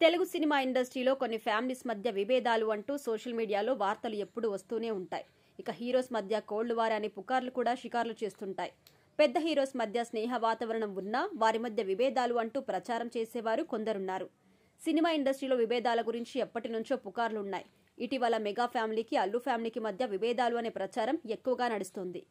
Telugu cinema ఇండస్ట్రీలో కొన్ని families మధ్య విభేదాలు అంటూ సోషల్ మీడియాలో వార్తలు ఎప్పుడూ వస్తూనే ఉంటాయి. ఇక హీరోస్ మధ్య కోల్డ్ వార్ అనే పుకార్లు కూడా షికార్లు చేస్తుంటాయి. పెద్ద హీరోస్ మధ్య స్నేహ వాతావరణం ఉన్నా వారి మధ్య విభేదాలు అంటూ ప్రచారం చేసేవారు కొందరున్నారు. సినిమా ఇండస్ట్రీలో విభేదాల గురించి ఎప్పటి నుంచో పుకార్లున్నాయి. ఇటీవల మెగా ఫ్యామిలీకి అల్లు ఫ్యామిలీకి మధ్య విభేదాలు అనే ప్రచారం ఎక్కువగా నడుస్తోంది.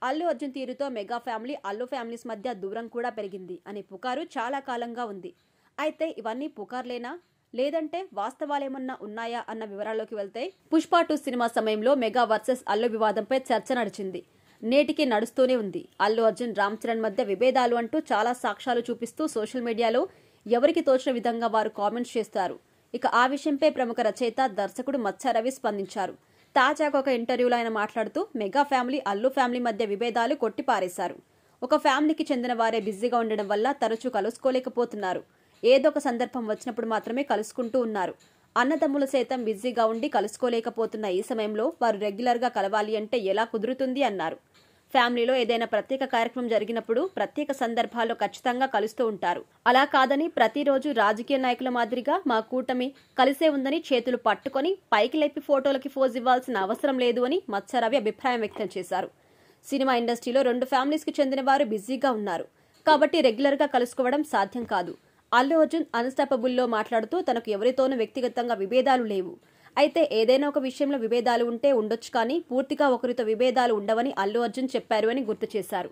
అల్లు అర్జున్ తీరుతో మెగా ఫ్యామిలీ అల్లు ఫ్యామిలీస్ మధ్య దూరం కూడా పెరిగింది అనే పుకారు చాలా కాలంగా ఉంది. అయితే ఇవన్నీ పుకార్లేనా లేదంటే వాస్తవాలేమన్నా ఉన్నాయా అన్న వివరాల్లోకి వెళ్తే, పుష్ప 2 సినిమా సమయంలో మెగా వర్సెస్ అల్లు వివాదంపై చర్చ నడిచింది. నేటికి నడుస్తూనే ఉంది. అల్లు అర్జున్ రామ్ చరణ్ మధ్య విభేదాలు అంటూ చాలా సాక్ష్యాలు చూపిస్తూ సోషల్ మీడియాలో ఎవరికి తోచిన విధంగా వారు కామెంట్స్ చేస్తారు. ఇక ఆ విషయంపై ప్రముఖ రచయిత దర్శకుడు మచ్చ రవి స్పందించారు. తాజాగా ఒక ఇంటర్వ్యూలో ఆయన మాట్లాడుతూ మెగా ఫ్యామిలీ అల్లు ఫ్యామిలీ మధ్య విభేదాలు కొట్టిపారేశారు. ఒక ఫ్యామిలీకి చెందిన వారే బిజీగా ఉండడం వల్ల తరచూ కలుసుకోలేకపోతున్నారు. ఏదో ఒక సందర్భం వచ్చినప్పుడు మాత్రమే కలుసుకుంటూ ఉన్నారు. అన్నదమ్ములు సైతం బిజీగా ఉండి కలుసుకోలేకపోతున్న ఈ సమయంలో వారు రెగ్యులర్ గా కలవాలి అంటే ఎలా కుదురుతుంది అన్నారు. ఫ్యామిలీలో ఏదైనా ప్రత్యేక కార్యక్రమం జరిగినప్పుడు ప్రత్యేక సందర్భాల్లో ఖచ్చితంగా కలుస్తూ ఉంటారు. అలా కాదని ప్రతిరోజు రాజకీయ నాయకుల మాదిరిగా మా కూటమి కలిసే ఉందని చేతులు పట్టుకొని పైకి లేపి ఫోటోలకి పోజ్ ఇవ్వాల్సిన అవసరం లేదు అని మచ్చ రవి అభిప్రాయం వ్యక్తం చేశారు. సినిమా ఇండస్ట్రీలో 2 ఫ్యామిలీస్ కి చెందిన వారు బిజీగా ఉన్నారు కాబట్టి రెగ్యులర్ గా కలుసుకోవడం సాధ్యం కాదు. అల్లు అర్జున్ అన్స్టాపబుల్లో మాట్లాడుతూ తనకు ఎవరితోనూ వ్యక్తిగతంగా విభేదాలు లేవు. అయితే ఏదైనా ఒక విషయంలో విభేదాలు ఉంటే ఉండొచ్చు కానీ పూర్తిగా ఒకరితో విభేదాలు ఉండవని అల్లు అర్జున్ చెప్పారు అని గుర్తు చేశారు.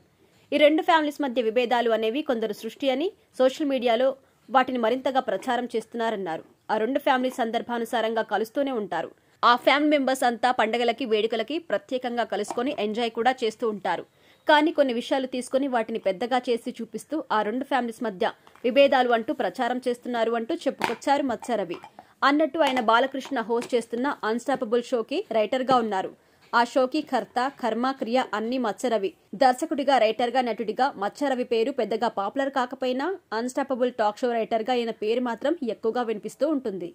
ఈ 2 ఫ్యామిలీస్ మధ్య విభేదాలు అనేవి కొందరు సృష్టి అని సోషల్ మీడియాలో వాటిని మరింతగా ప్రచారం చేస్తున్నారన్నారు. ఆ 2 ఫ్యామిలీ సందర్భానుసారంగా కలుస్తూనే ఉంటారు. ఆ ఫ్యామిలీ మెంబర్స్ అంతా పండగలకి వేడుకలకి ప్రత్యేకంగా కలుసుకొని ఎంజాయ్ కూడా చేస్తూ ఉంటారు. కానీ కొన్ని విషయాలు తీసుకుని వాటిని పెద్దగా చేసి చూపిస్తూ ఆ 2 ఫ్యామిలీస్ మధ్య విభేదాలు అంటూ ప్రచారం చేస్తున్నారు అంటూ చెప్పుకొచ్చారు మచ్చ రవి. అన్నట్టు ఆయన బాలకృష్ణ హోస్ట్ చేస్తున్న అన్స్టాపబుల్ షోకి రైటర్ గా ఉన్నారు. ఆ షోకి కర్త కర్మ క్రియ అన్ని మచ్చ రవి. దర్శకుడిగా రైటర్ గా నటుడిగా మచ్చ రవి పేరు పెద్దగా పాపులర్ కాకపోయినా అన్స్టాపబుల్ టాక్ షో రైటర్ గా ఈయన పేరు మాత్రం ఎక్కువగా వినిపిస్తూ ఉంటుంది.